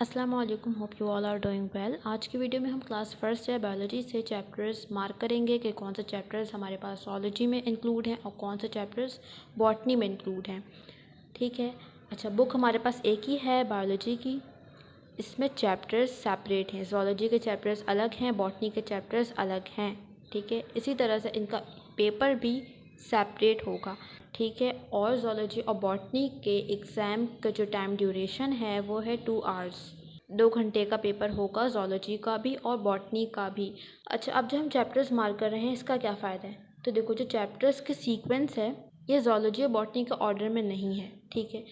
अस्सलाम वालेकुम, hope you all are doing well. आज की वीडियो में हम क्लास फर्स्ट या बायोलॉजी से चैप्टर्स मार्क करेंगे कि कौन से चैप्टर्स हमारे पास zoology में इंक्लूड हैं और कौन से चैप्टर्स बॉटनी में इंक्लूड हैं। ठीक है, अच्छा, बुक हमारे पास एक ही है बायोलॉजी की। इसमें चैप्टर्स सेपरेट हैं, zoology के चैप्टर्स अलग हैं, बॉटनी के चैप्टर्स अलग हैं। ठीक है, इसी तरह से इनका पेपर भी सेपरेट होगा। ठीक है, और zoology और बॉटनी के एग्ज़ाम का जो टाइम ड्यूरेशन है वो है 2 आवर्स। 2 घंटे का पेपर होगा zoology का भी और बॉटनी का भी। अच्छा, अब जो हम चैप्टर्स मार्क कर रहे हैं इसका क्या फ़ायदा है, तो देखो जो चैप्टर्स के सीक्वेंस है ये zoology और बॉटनी के ऑर्डर में नहीं है। ठीक है,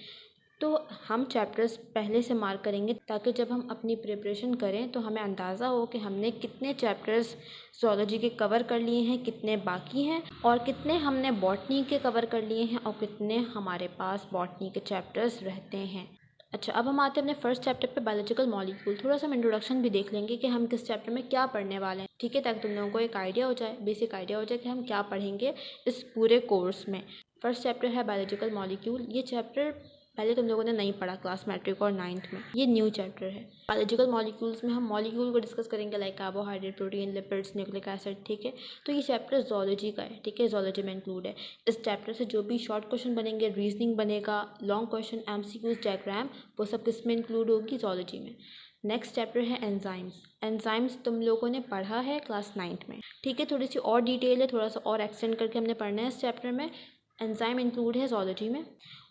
तो हम चैप्टर्स पहले से मार्क करेंगे ताकि जब हम अपनी प्रिपरेशन करें तो हमें अंदाज़ा हो कि हमने कितने चैप्टर्स zoology के कवर कर लिए हैं, कितने बाकी हैं और कितने हमने बॉटनी के कवर कर लिए हैं और कितने हमारे पास बॉटनी के चैप्टर्स रहते हैं। अच्छा, अब हम आते हैं अपने फर्स्ट चैप्टर पे, बायोलॉजिकल मॉलिक्यूल। थोड़ा सा हम इंट्रोडक्शन भी देख लेंगे कि हम किस चैप्टर में क्या पढ़ने वाले हैं। ठीक है, ताकि तुम लोगों को एक आइडिया हो जाए, बेसिक आइडिया हो जाए कि हम क्या पढ़ेंगे इस पूरे कोर्स में। फर्स्ट चैप्टर है बायोलॉजिकल मॉलिक्यूल। ये चैप्टर पहले तुम लोगों ने नहीं पढ़ा क्लास मैट्रिक और 9th में, ये न्यू चैप्टर है। बायोलॉजिकल मॉलिक्यूल्स में हम मॉलिक्यूल को डिस्कस करेंगे like carbohydrate, protein, lipids, nucleic acid. ठीक है, तो ये चैप्टर zoology का है। ठीक है, zoology में इंक्लूड है। इस चैप्टर से जो भी शॉर्ट क्वेश्चन बनेंगे, रीजनिंग बनेगा, लॉन्ग क्वेश्चन, MCQs, डायग्राम, वो सब किस में इंक्लूड होगी, zoology में। नेक्स्ट चैप्टर है एंजाइम्स। एंजाइम्स तुम लोगों ने पढ़ा है क्लास 9th में। ठीक है, थोड़ी सी और डिटेल है, थोड़ा सा और एक्सटेंड करके हमने पढ़ना है इस चैप्टर में। एंजाइम इंक्लूड है zoology में।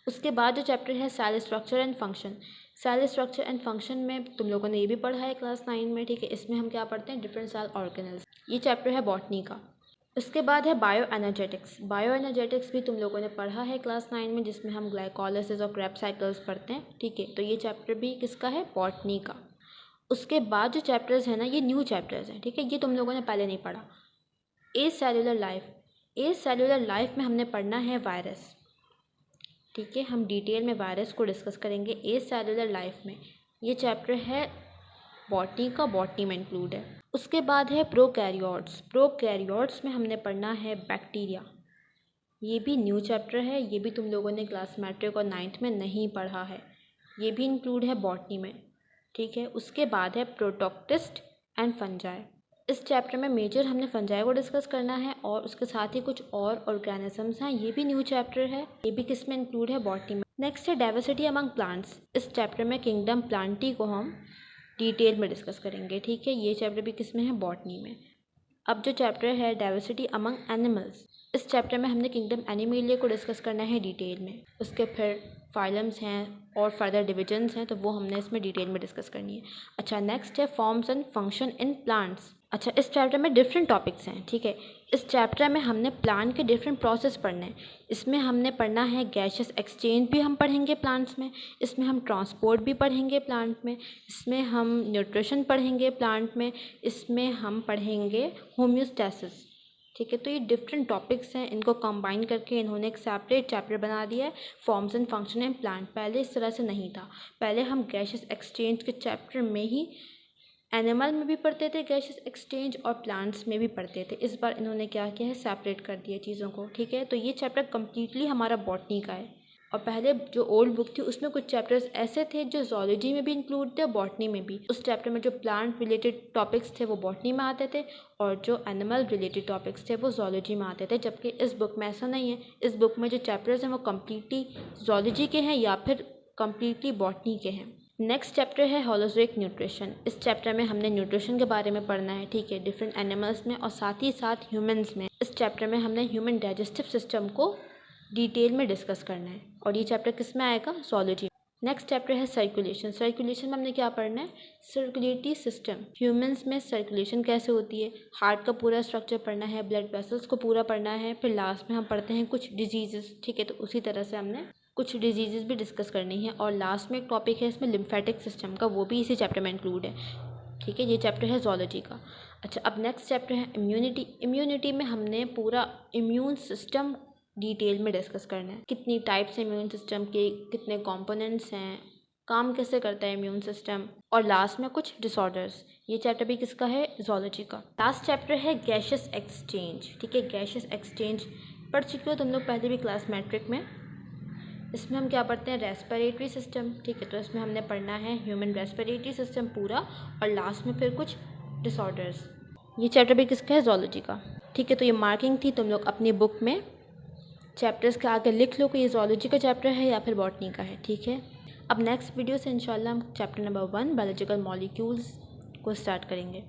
उसके बाद जो चैप्टर है cell structure and function. Cell structure and function में तुम लोगों ने ये भी पढ़ा है क्लास 9 में। ठीक है, इसमें हम क्या पढ़ते हैं, डिफरेंट सेल ऑर्गेनल्स। ये चैप्टर है बॉटनी का। उसके बाद है बायो एनर्जेटिक्स। बायो एनर्जेटिक्स भी तुम लोगों ने पढ़ा है क्लास 9 में, जिसमें हम ग्लाइकोलाइसिस और क्रेब्स साइकिल्स पढ़ते हैं। ठीक है, तो ये चैप्टर भी किसका है, बॉटनी का। उसके बाद जो चैप्टर्स हैं ना, ये न्यू चैप्टर्स हैं। ठीक है, ये तुम लोगों ने पहले नहीं पढ़ा। ए सेलुलर लाइफ। ए सेलुलर लाइफ में हमने पढ़ना है वायरस। ठीक है, हम डिटेल में वायरस को डिस्कस करेंगे ए सेलुलर लाइफ में। ये चैप्टर है बॉटनी का, बॉटनी में इंक्लूड है। उसके बाद है प्रोकैरियोट्स। प्रोकैरियोट्स में हमने पढ़ना है बैक्टीरिया। ये भी न्यू चैप्टर है, ये भी तुम लोगों ने क्लास मैट्रिक और 9th में नहीं पढ़ा है, ये भी इंक्लूड है बॉटनी में। ठीक है, उसके बाद है प्रोटोक्टिस्ट एंड फंजाई। इस चैप्टर में मेजर हमने फंजाई को डिस्कस करना है और उसके साथ ही कुछ और ऑर्गेनिजम्स हैं, ये भी न्यू चैप्टर है, ये भी किस में इंक्लूड है, बॉटनी में। नेक्स्ट है डाइवर्सिटी अमंग प्लांट्स। इस चैप्टर में किंगडम प्लांटी को हम डिटेल में डिस्कस करेंगे। ठीक है, ये चैप्टर भी किस में है, बॉटनी में। अब जो चैप्टर है डाइवर्सिटी अमंग एनिमल्स, इस चैप्टर में हमने किंगडम एनिमेलिया को डिस्कस करना है डिटेल में। उसके फिर फाइलम्स हैं और फर्दर डिविजन्स हैं, तो वो हमने इसमें डिटेल में डिस्कस करनी है। अच्छा, नेक्स्ट है forms and function in plants. अच्छा, इस चैप्टर में डिफरेंट टॉपिक्स हैं। ठीक है, इस चैप्टर में हमने प्लांट के डिफरेंट प्रोसेस पढ़ने हैं। इसमें हमने पढ़ना है गैशियस एक्सचेंज भी हम पढ़ेंगे प्लांट्स में, इसमें हम ट्रांसपोर्ट भी पढ़ेंगे प्लांट में, इसमें हम न्यूट्रिशन पढ़ेंगे प्लांट में, इसमें हम पढ़ेंगे होम्योस्टैसिस। ठीक है, तो ये डिफरेंट टॉपिक्स हैं, इनको कंबाइन करके इन्होंने एक सेपरेट चैप्टर बना दिया है, forms and function in plant. पहले इस तरह से नहीं था, पहले हम गैशियस एक्सचेंज के चैप्टर में ही एनिमल में भी पढ़ते थे गैशियस एक्सचेंज और प्लांट्स में भी पढ़ते थे। इस बार इन्होंने क्या किया है, सेपरेट कर दिया चीज़ों को। ठीक है, तो ये चैप्टर कम्प्लीटली हमारा बॉटनी का है। और पहले जो ओल्ड बुक थी उसमें कुछ चैप्टर्स ऐसे थे जो zoology में भी इंक्लूड थे और बॉटनी में भी। उस चैप्टर में जो प्लांट रिलेटेड टॉपिक्स थे वो बॉटनी में आते थे और जो एनिमल रिलेटेड टॉपिक्स थे वो zoology में आते थे, जबकि इस बुक में ऐसा नहीं है। इस बुक में जो चैप्टर्स हैं वो कम्प्लीटली zoology के हैं या फिर कम्प्लीटली बॉटनी के हैं। नेक्स्ट चैप्टर है होलोजोइक न्यूट्रिशन। इस चैप्टर में हमने न्यूट्रिशन के बारे में पढ़ना है। ठीक है, डिफरेंट एनिमल्स में और साथ ही साथ ह्यूमंस में। इस चैप्टर में हमने ह्यूमन डाइजेस्टिव सिस्टम को डिटेल में डिस्कस करना है और ये चैप्टर किस में आएगा, zoology। नेक्स्ट चैप्टर है सर्कुलेशन। सर्कुलेशन में हमने क्या पढ़ना है, सर्कुलेटरी सिस्टम। ह्यूमंस में सर्कुलेशन कैसे होती है, हार्ट का पूरा स्ट्रक्चर पढ़ना है, ब्लड वेसल्स को पूरा पढ़ना है, फिर लास्ट में हम पढ़ते हैं कुछ डिजीजेस। ठीक है, तो उसी तरह से हमने कुछ डिजीजेस भी डिस्कस करनी है और लास्ट में एक टॉपिक है इसमें लिम्फेटिक सिस्टम का, वो भी इसी चैप्टर में इंक्लूड है। ठीक है, ये चैप्टर है zoology का। अच्छा, अब नेक्स्ट चैप्टर है इम्यूनिटी। इम्यूनिटी में हमने पूरा इम्यून सिस्टम डिटेल में डिस्कस करना है, कितनी टाइप्स हैं इम्यून सिस्टम के, कितने कंपोनेंट्स हैं, काम कैसे करता है इम्यून सिस्टम, और लास्ट में कुछ डिसऑर्डर्स। ये चैप्टर भी किसका है, zoology का। लास्ट चैप्टर है गैशियस एक्सचेंज। ठीक है, गैशियस एक्सचेंज पढ़ चुके हो तुम लोग पहले भी क्लास मैट्रिक में। इसमें हम क्या पढ़ते हैं, रेस्पिरेटरी सिस्टम, ठीक है। तो इसमें हमने पढ़ना है ह्यूमन रेस्पिरेटरी सिस्टम पूरा, और लास्ट में फिर कुछ डिसऑर्डर्स। ये चैप्टर भी किसका है, ज़ूलॉजी का, ठीक है। तो ये मार्किंग थी, तुम लोग अपनी बुक में चैप्टर्स के आगे लिख लो कि ये ज़ूलॉजी का चैप्टर है या फिर बॉटनी का है, ठीक है। अब नेक्स्ट वीडियो से इंशाल्लाह हम चैप्टर नंबर 1 बायोलॉजिकल मॉलिक्यूल्स को स्टार्ट करेंगे।